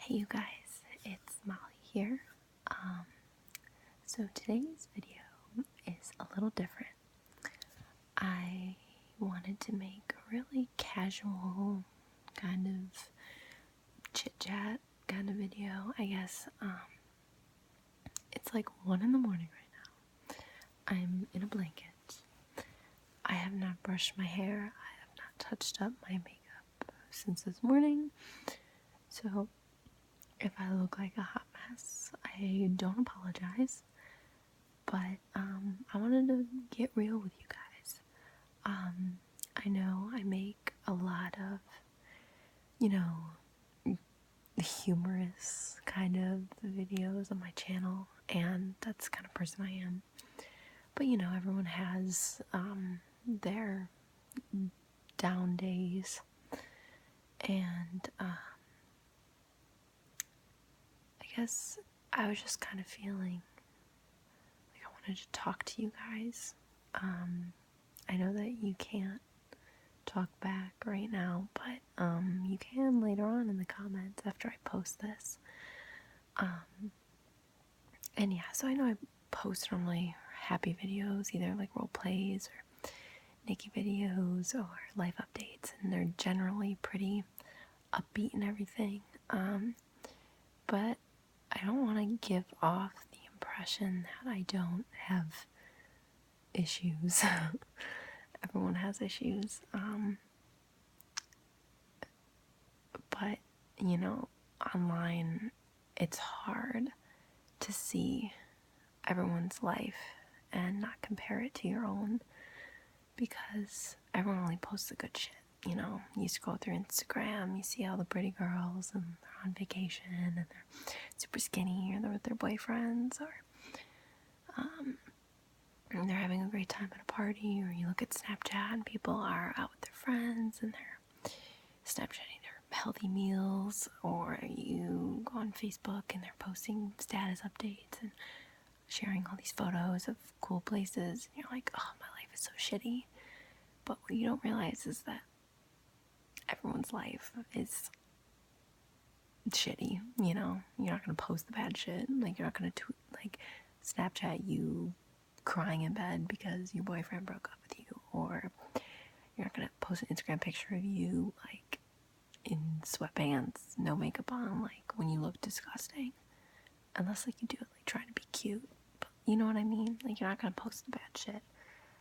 Hey you guys, it's Molly here. So today's video is a little different. I wanted to make a really casual kind of chit-chat kind of video, I guess. It's like 1 in the morning right now. I'm in a blanket. I have not brushed my hair. I have not touched up my makeup since this morning. So if I look like a hot mess, I don't apologize. But I wanted to get real with you guys. I know I make a lot of, humorous kind of videos on my channel, and that's the kind of person I am. But everyone has their down days, and I guess I was just kind of feeling like I wanted to talk to you guys. I know that you can't talk back right now, but you can later on in the comments after I post this. And yeah, so I know I post normally happy videos, either like role plays or Nikki videos or life updates, and they're generally pretty upbeat and everything. But I don't want to give off the impression that I don't have issues. Everyone has issues. But, online, it's hard to see everyone's life and not compare it to your own, because everyone only posts the good shit. You scroll through Instagram, you see all the pretty girls and they're on vacation and they're super skinny, or they're with their boyfriends, or they're having a great time at a party, or you look at Snapchat and people are out with their friends and they're Snapchatting their healthy meals, or you go on Facebook and they're posting status updates and sharing all these photos of cool places, and you're like, oh, my life is so shitty. But what you don't realize is that everyone's life is shitty. You're not gonna post the bad shit. Like, you're not gonna Snapchat you crying in bed because your boyfriend broke up with you, or you're not gonna post an Instagram picture of you like in sweatpants, no makeup on, like when you look disgusting, unless like you do it like trying to be cute. But you know what I mean? Like, you're not gonna post the bad shit.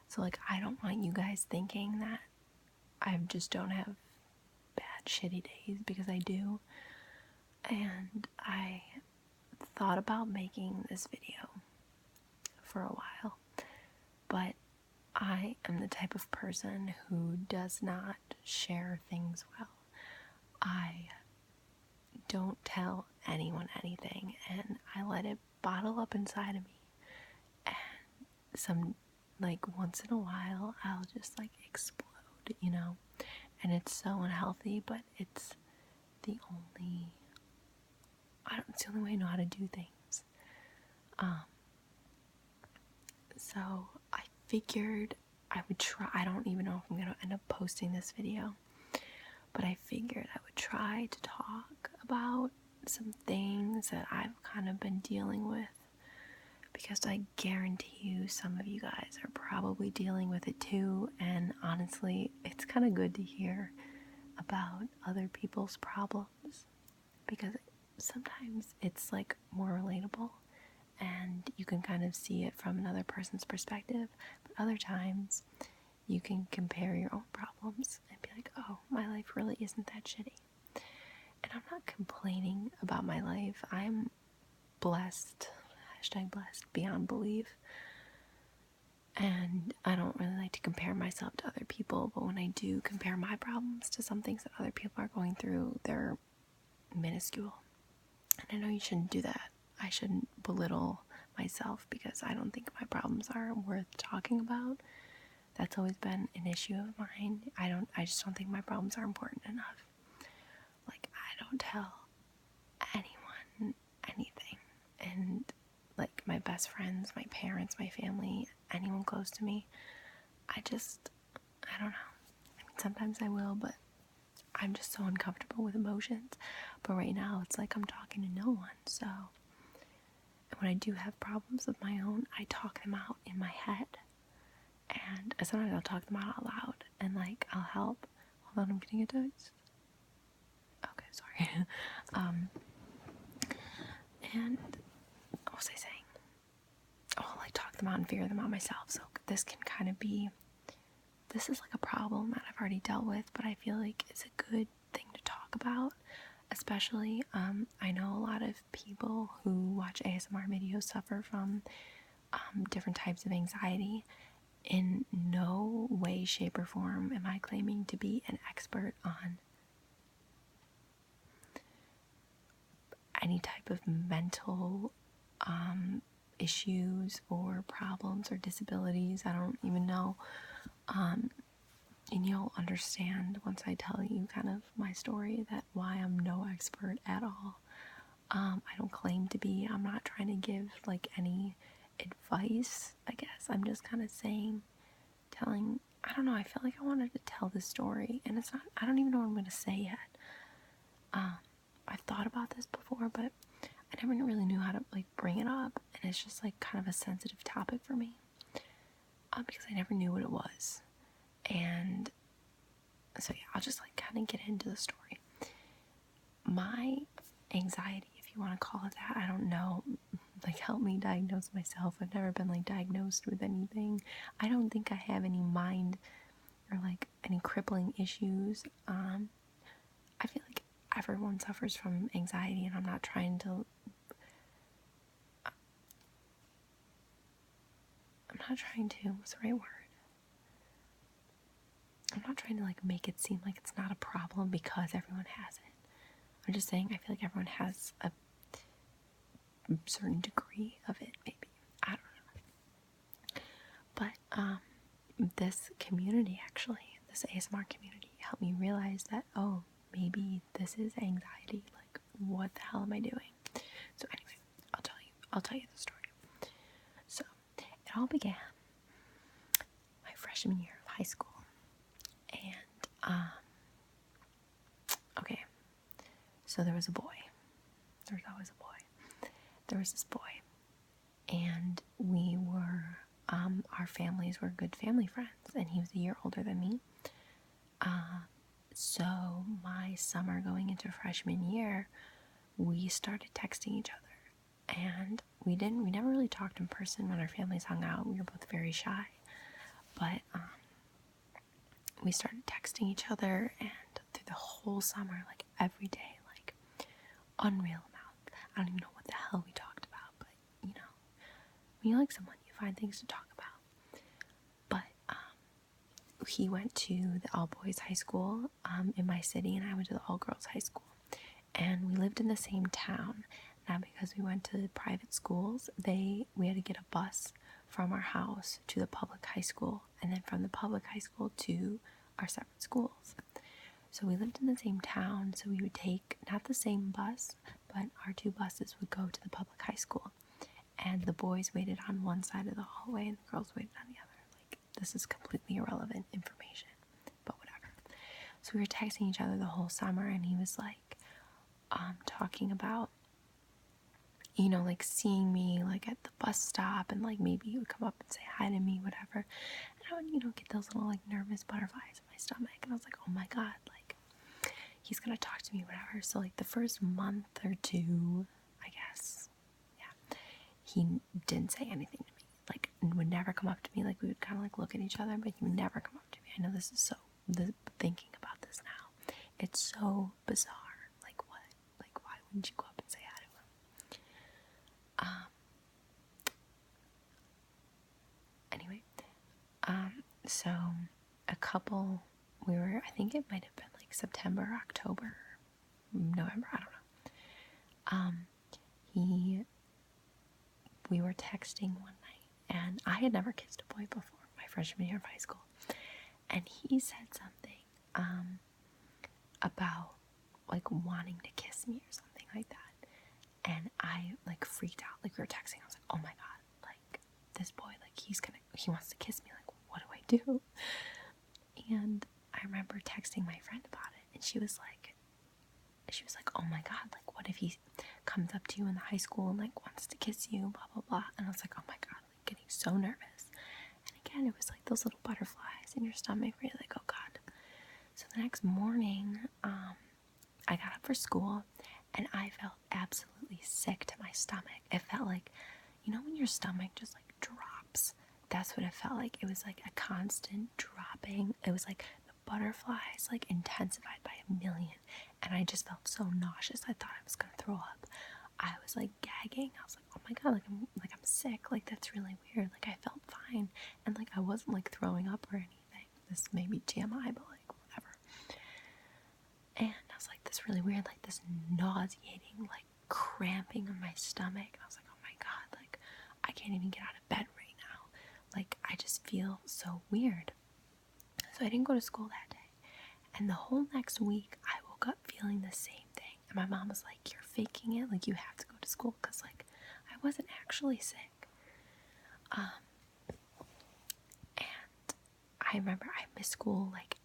So like, I don't want you guys thinking that I just don't have bad shitty days, because I do. And I thought about making this video for a while, but I am the type of person who does not share things well. I don't tell anyone anything, and I let it bottle up inside of me. And once in a while, I'll just explode, and it's so unhealthy, but it's the only way I know how to do things. So I figured I would try. I don't even know if I'm gonna end up posting this video, but I figured I would try to talk about some things that I've kind of been dealing with, because I guarantee you some of you guys are probably dealing with it too. And honestly, it's kind of good to hear about other people's problems, because sometimes it's more relatable and you can kind of see it from another person's perspective. But other times you can compare your own problems and be like, oh, my life really isn't that shitty. And I'm not complaining about my life. I'm blessed, #blessed, beyond belief. And I don't really like to compare myself to other people, but when I do compare my problems to some things that other people are going through, they're minuscule. And I know you shouldn't do that. I shouldn't belittle myself, because I don't think my problems are worth talking about. That's always been an issue of mine. I just don't think my problems are important enough. I don't tell anyone anything. And my best friends, my parents, my family, anyone close to me, I don't know. I mean, sometimes I will, but I'm just so uncomfortable with emotions. But right now, it's like I'm talking to no one. So, and when I do have problems of my own, I talk them out in my head. And sometimes I'll talk them out loud. And, like, I'll help. Hold on, I'm getting a text. Okay, sorry. And what was I saying? I'll, like, talk them out and figure them out myself. So this can kind of be... This is like a problem that I've already dealt with, but I feel like it's a good thing to talk about. Especially, I know a lot of people who watch ASMR videos suffer from different types of anxiety. In no way, shape, or form am I claiming to be an expert on any type of mental issues or problems or disabilities. I don't even know. And you'll understand once I tell you kind of my story that why I'm no expert at all. I don't claim to be. I'm not trying to give like any advice, I guess. I'm just kind of telling, I don't know, I feel like I wanted to tell this story and it's not, I don't even know what I'm going to say yet. I've thought about this before, but I never really knew how to like bring it up, and it's just like kind of a sensitive topic for me because I never knew what it was. And so yeah, I'll just like kind of get into the story. My anxiety, if you want to call it that, I don't know, like help me diagnose myself. I've never been like diagnosed with anything. I don't think I have any mind or like any crippling issues. I feel like everyone suffers from anxiety, and I'm not trying to what's the right word? I'm not trying to like make it seem like it's not a problem because everyone has it. I'm just saying I feel like everyone has a certain degree of it, maybe. I don't know. But this community, actually, this ASMR community, helped me realize that, oh, maybe this is anxiety. Like, what the hell am I doing? So anyway, I'll tell you the story. So it all began my freshman year of high school. And okay, so there was a boy. There's always a boy. There was this boy, and we were our families were good family friends, and he was a year older than me. So my summer going into freshman year, we started texting each other, and we never really talked in person when our families hung out. We were both very shy, but we started texting each other, and through the whole summer, like every day, like unreal amount. I don't even know what the hell we talked about, but you know, when you like someone, you find things to talk about. But he went to the all-boys high school in my city, and I went to the all-girls high school. And we lived in the same town. Now, because we went to private schools, we had to get a bus from our house to the public high school, and then from the public high school to our separate schools. So we lived in the same town, so we would take not the same bus, but our two buses would go to the public high school. And the boys waited on one side of the hallway and the girls waited on the other. Like, this is completely irrelevant information, but whatever. So we were texting each other the whole summer, and he was like, talking about, you know, like seeing me like at the bus stop, and like maybe he would come up and say hi to me, whatever. And I would, you know, get those little like nervous butterflies in my stomach, and I was like, oh my god, like he's gonna talk to me, whatever. So like the first month or two, I guess, yeah, he didn't say anything to me, like would never come up to me. Like we would kind of like look at each other, but he would never come up to me. I know this is so, thinking about this now, it's so bizarre. Like what? Like why wouldn't you go up and say hi to him? Anyway, so I think it might have been like September, October, November, I don't know. We were texting one night, and I had never kissed a boy before my freshman year of high school, and he said something, about like wanting to kiss me or something like that, and I like freaked out. Like we were texting, I was like, oh my god, like this boy, like he wants to kiss me, like what do I do? And I remember texting my friend about it, and And she was like, oh my God, like, what if he comes up to you in the high school and like wants to kiss you, blah, blah, blah. And I was like, oh my God, like getting so nervous. And again, it was like those little butterflies in your stomach where you're like, oh God. So the next morning, I got up for school and I felt absolutely sick to my stomach. It felt like, you know, when your stomach just like drops, that's what it felt like. It was like a constant dropping. It was like the butterflies like intensified by a million. And I just felt so nauseous. I thought I was gonna throw up. I was like gagging. I was like, oh my God, I'm sick. Like, that's really weird. Like, I felt fine. And like, I wasn't like throwing up or anything. This may be TMI, but like, whatever. And I was like, this really weird, like this nauseating, like cramping in my stomach. And I was like, oh my God, like I can't even get out of bed right now. Like, I just feel so weird. So I didn't go to school that day. And the whole next week, I woke up feeling the same thing. And my mom was like, you're faking it. Like, you have to go to school. Because, like, I wasn't actually sick. And I remember I missed school, like,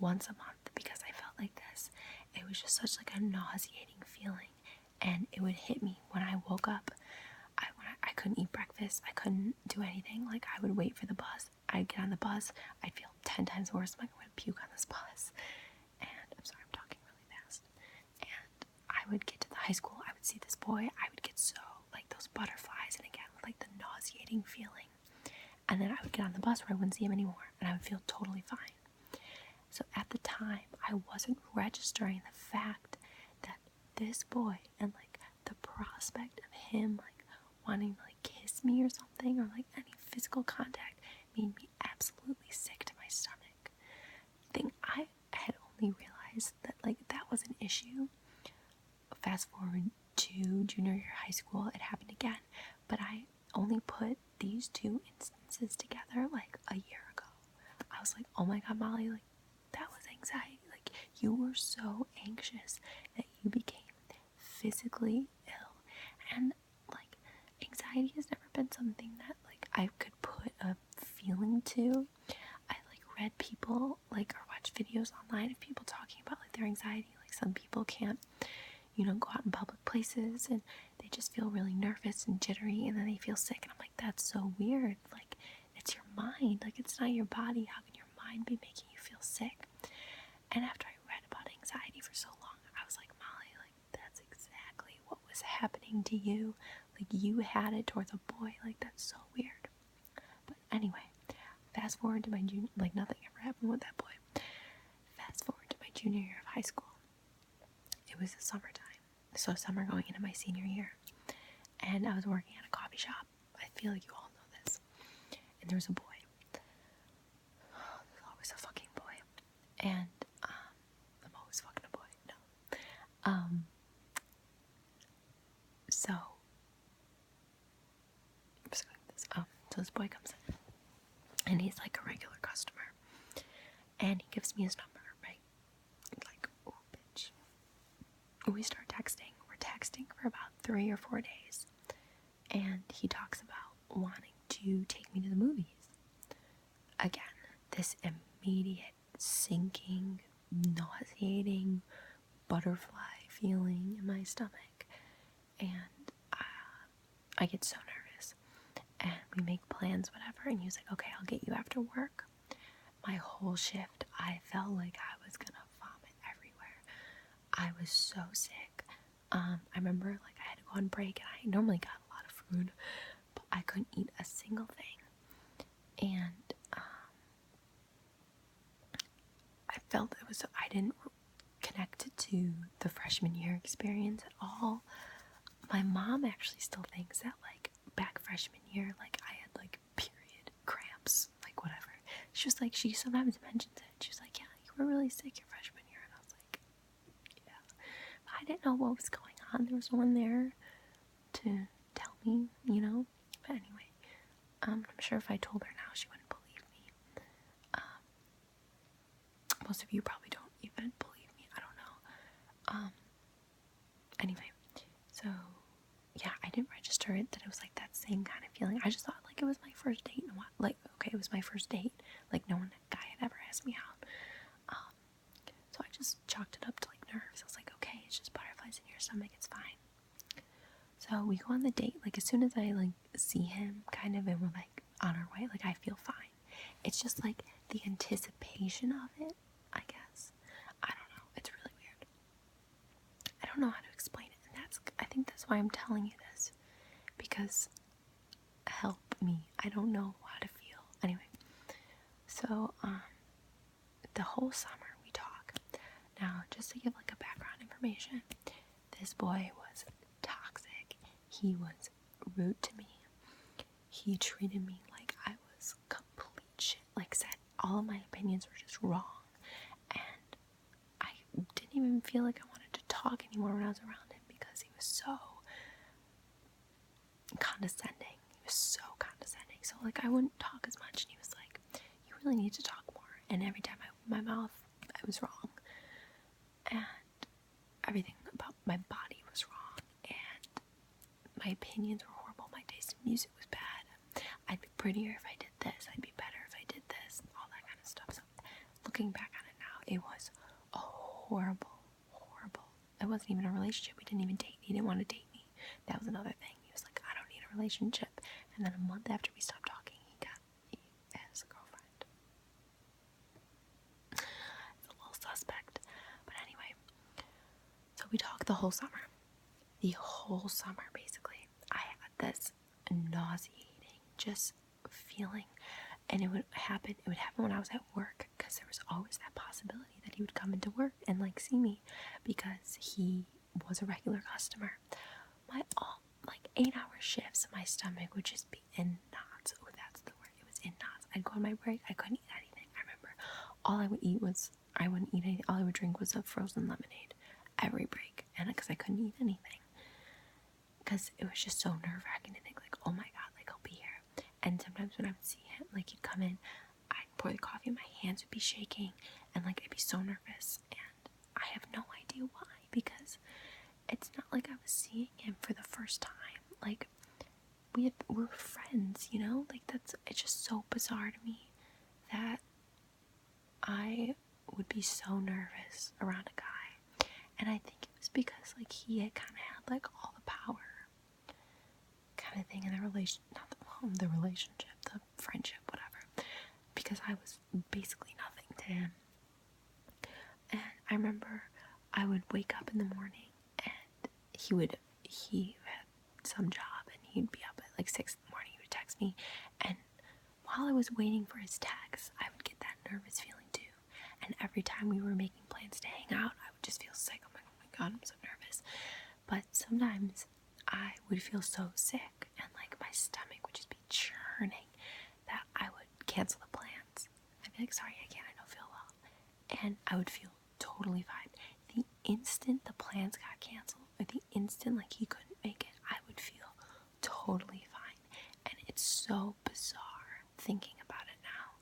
once a month because I felt like this. It was just such, like, a nauseating feeling. And it would hit me when I woke up. I couldn't eat breakfast. I couldn't do anything. Like, I would wait for the bus. I'd get on the bus. I'd feel 10 times worse. I'm like, I'm going to puke on this bus. And I'm sorry, I'm talking really fast. And I would get to the high school. I would see this boy. I would get so, like, those butterflies. And again, with, like, the nauseating feeling. And then I would get on the bus where I wouldn't see him anymore. And I would feel totally fine. So at the time, I wasn't registering the fact that this boy and, like, the prospect of him, like, wanting to, like, kiss me or something, or, like, any physical contact made me absolutely sick to my stomach. I had only realized that, like, that was an issue. Fast forward to junior year of high school, it happened again. But I only put these two instances together, like, a year ago. I was like, oh my God, Molly, like, that was anxiety. Like, you were so anxious that you became physically ill. And, like, anxiety has never been something that, like, I could put a feeling to. I, like, read people, like, or watch videos online of people talking about, like, their anxiety. Like, some people can't, you know, go out in public places and they just feel really nervous and jittery and then they feel sick. And I'm like, that's so weird. Like, it's your mind. Like, it's not your body. How can your mind be making you feel sick? And after I read about anxiety for so long, I was like, Molly, like, that's exactly what was happening to you. Like, you had it towards a boy. Like, that's so weird. But anyway, fast forward to my junior, like, nothing ever happened with that boy. Fast forward to my junior year of high school. It was the summertime. So summer going into my senior year. And I was working at a coffee shop. I feel like you all know this. And there was a boy. There's always a fucking boy. And I'm always fucking a boy. No. So I'm just going with this. So this boy comes in. And he's like a regular customer. And he gives me his number, right? Like, oh, bitch. We start texting. We're texting for about 3 or 4 days. And he talks about wanting to take me to the movies. Again, this immediate sinking, nauseating butterfly feeling in my stomach. And I get so nervous. And we make plans, whatever. And he was like, okay, I'll get you after work. My whole shift, I felt like I was gonna vomit everywhere. I was so sick. I remember, like, I had to go on break, and I normally got a lot of food, but I couldn't eat a single thing. And I felt I didn't connect it to the freshman year experience at all. My mom actually still thinks that, like, back freshman year, like, I had, like, period cramps, like, whatever. She was like, she sometimes mentions it. She was like, yeah, you were really sick your freshman year. And I was like, yeah. But I didn't know what was going on. There was no one there to tell me, you know. But anyway, I'm sure if I told her now, she wouldn't believe me. Most of you probably don't even believe me. I don't know. Anyway, so yeah, I didn't register it that it was like that same kind of feeling. I just thought, like, it was my first date in a while. Like, okay, it was my first date. Like, no one guy had ever asked me out. So I just chalked stomach, it's fine. So we go on the date, like as soon as I like see him kind of and we're like on our way, like I feel fine. It's just like the anticipation of it, I guess. I don't know. It's really weird. I don't know how to explain it. And I think that's why I'm telling you this. Because help me. I don't know how to feel. Anyway. So, the whole summer we talk. Now, just to give like a background information, this boy was toxic. He was rude to me. He treated me like I was complete shit. Like said all of my opinions were just wrong. And I didn't even feel like I wanted to talk anymore when I was around him because he was so condescending. He was so condescending. So like I wouldn't talk as much and he was like, you really need to talk more. And every time I opened my mouth, I was wrong. And everything about my body was wrong. And my opinions were horrible. My taste in music was bad. I'd be prettier if I did this. I'd be better if I did this. All that kind of stuff. So looking back on it now, it was a horrible. It wasn't even a relationship. We didn't even date. He didn't want to date me. That was another thing. He was like, I don't need a relationship. And then a month after we stopped talking, he has a girlfriend. It's a little suspect. But anyway, so we talked the whole summer. The whole summer, basically. I had this nauseating just feeling. And it would happen when I was at work, because there was always that possibility that he would come into work and like see me because he was a regular customer. My 8-hour shifts, my stomach would just be in knots. Oh, that's the word. It was in knots. I'd go on my break, I couldn't eat anything. I remember all I wouldn't eat anything. All I would drink was a frozen lemonade every break, and because I couldn't eat anything, because it was just so nerve-wracking to think like, oh my god, like I'll be here. And sometimes when I would see him, like he'd come in, I'd pour the coffee and my hands would be shaking and like I'd be so nervous, and I have no idea why, because it's not like I was seeing him for the first time. Like we're friends, you know? Like it's just so bizarre to me that I would be so nervous around a guy. And I think it was because like he had kind of had like all the power kind of thing in the relationship, the friendship, whatever, because I was basically nothing to him. And I remember I would wake up in the morning and he had some job and he'd be up at like 6 in the morning. He would text me, and while I was waiting for his text, I would get that nervous feeling too. And every time we were making plans to hang out, I would just feel sick. I'm like, oh my god, I'm so nervous. But sometimes I would feel so sick and like my stomach would just be churning that I would cancel the plans. I'd be like, sorry, I can't, I don't feel well. And I would feel totally fine. The instant the plans got canceled, or the instant like he couldn't make it, I would feel totally fine. And it's so bizarre thinking about it now.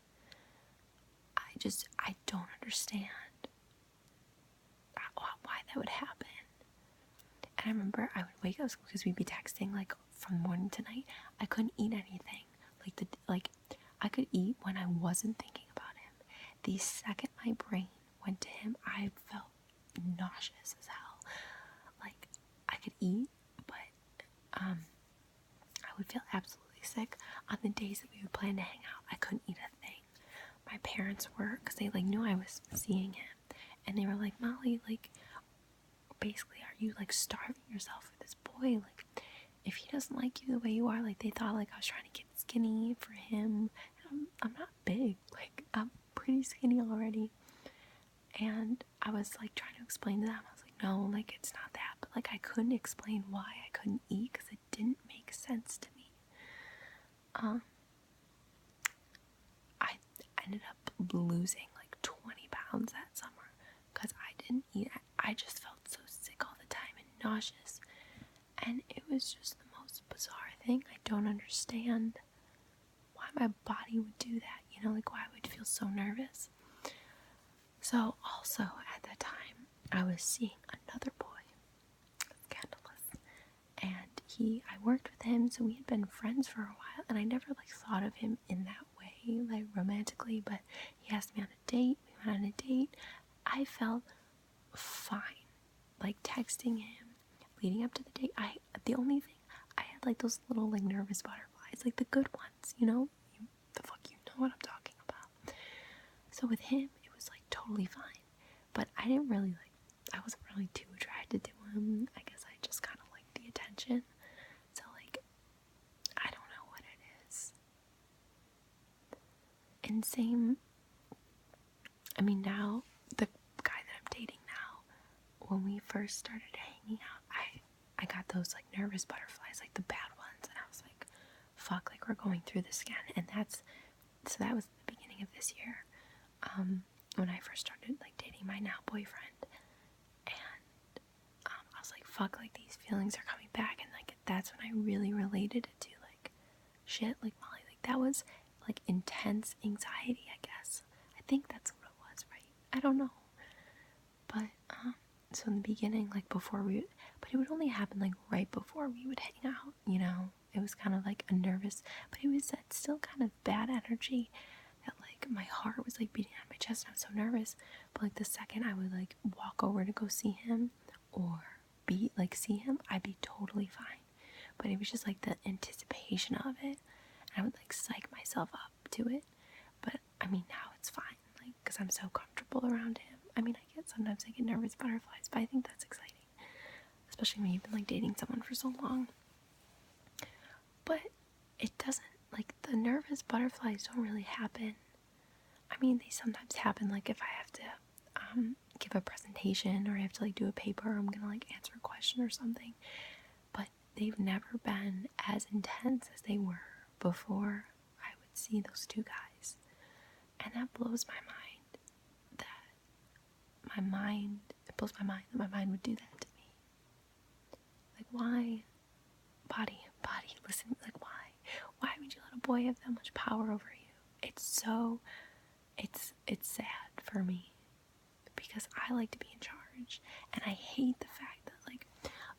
I don't understand why that would happen. And I remember I would wake up because we'd be texting like from morning to night. I couldn't eat anything. I could eat when I wasn't thinking about him. The second my brain went to him, I felt nauseous as hell. Like I could eat, but I would feel absolutely sick. On the days that we would plan to hang out, I couldn't eat a thing. My parents were, because they like knew I was seeing him, and they were like, Molly, like basically, are you like starving yourself for this boy? Like, if he doesn't like you the way you are, like they thought like I was trying to get skinny for him. I'm not big, like I'm pretty skinny already. And I was like trying to explain to them, I was like, no, like it's not that. But like I couldn't explain why I couldn't eat because it didn't make sense to me. I ended up losing like 20 pounds that summer because I didn't eat. I just felt so sick all the time and nauseous. And it was just the most bizarre thing. I don't understand why my body would do that, you know, like why I would feel so nervous. So also at that time, I was seeing another boy, scandalous, and I worked with him, so we had been friends for a while, and I never like thought of him in that way, like romantically, but he asked me on a date, we went on a date. I felt fine, like texting him, leading up to the date, the only thing, I had like those little like nervous butterflies, like the good ones, you know? The fuck, you know what I'm talking about. So with him, it was like totally fine. But I didn't really like, I wasn't really too attracted to him. I guess I just kind of liked the attention. So like, I don't know what it is. And same, I mean, now, the guy that I'm dating now, when we first started hanging out, I got those like nervous butterflies, like the bad ones, and I was like, fuck, like we're going through this again. And so that was the beginning of this year, when I first started like dating my now boyfriend. And I was like, fuck, like these feelings are coming back. And like that's when I really related it to like shit, like Molly, like that was like intense anxiety, I guess. I think that's what it was, right? I don't know. But so in the beginning, like but it would only happen like right before we would hang out, you know? It was kind of like a nervous, but it was that still kind of bad energy that like my heart was like beating out my chest and I was so nervous. But like the second I would like walk over to go see him or see him, I'd be totally fine. But it was just like the anticipation of it, and I would like psych myself up to it. But I mean, now it's fine, like, because I'm so comfortable around him. I mean, sometimes I get nervous butterflies, but I think that's exciting, especially when you've been like dating someone for so long. But it doesn't, like, the nervous butterflies don't really happen. I mean, they sometimes happen, like, if I have to give a presentation or I have to like do a paper, or I'm gonna like answer a question or something. But they've never been as intense as they were before I would see those two guys. And that blows my mind. It blows my mind that my mind would do that to me. Like, why? Body, listen, like, why? Why would you let a boy have that much power over you? It's sad for me, because I like to be in charge, and I hate the fact that, like,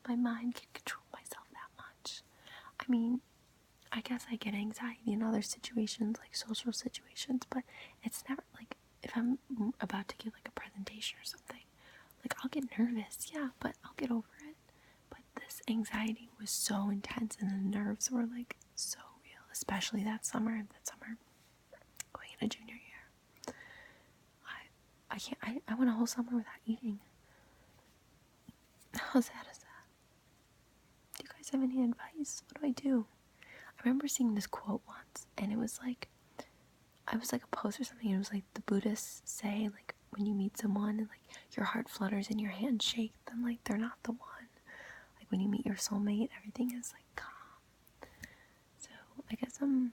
my mind can control myself that much. I mean, I guess I get anxiety in other situations, like social situations, but it's never, like, if I'm about to give, like, a presentation or something, like, I'll get nervous, yeah, but I'll get over it. But this anxiety was so intense, and the nerves were, like, so real, especially that summer, going into junior year. I can't, I went a whole summer without eating. How sad is that? Do you guys have any advice? What do I do? I remember seeing this quote once, and it was like, I was like a post or something, and it was like the Buddhists say, like, when you meet someone and like your heart flutters and your hands shake, then like they're not the one. Like when you meet your soulmate, everything is like calm. So I guess I'm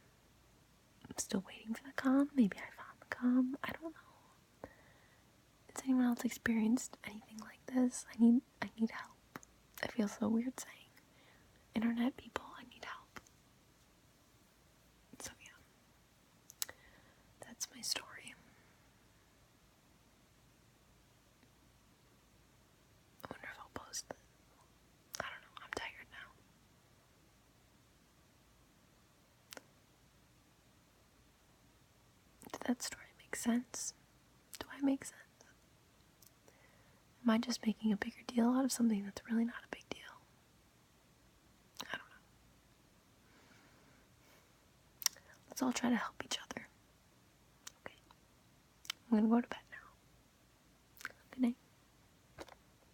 still waiting for the calm. Maybe I found the calm. I don't know. Has anyone else experienced anything like this? I need help. I feel so weird saying, internet people, I need help. So yeah, that's my story. I wonder if I'll post it. I don't know, I'm tired now. Did that story make sense? Do I make sense? Am I just making a bigger deal out of something that's really not a big deal? I don't know. Let's all try to help each other. Okay. I'm gonna go to bed.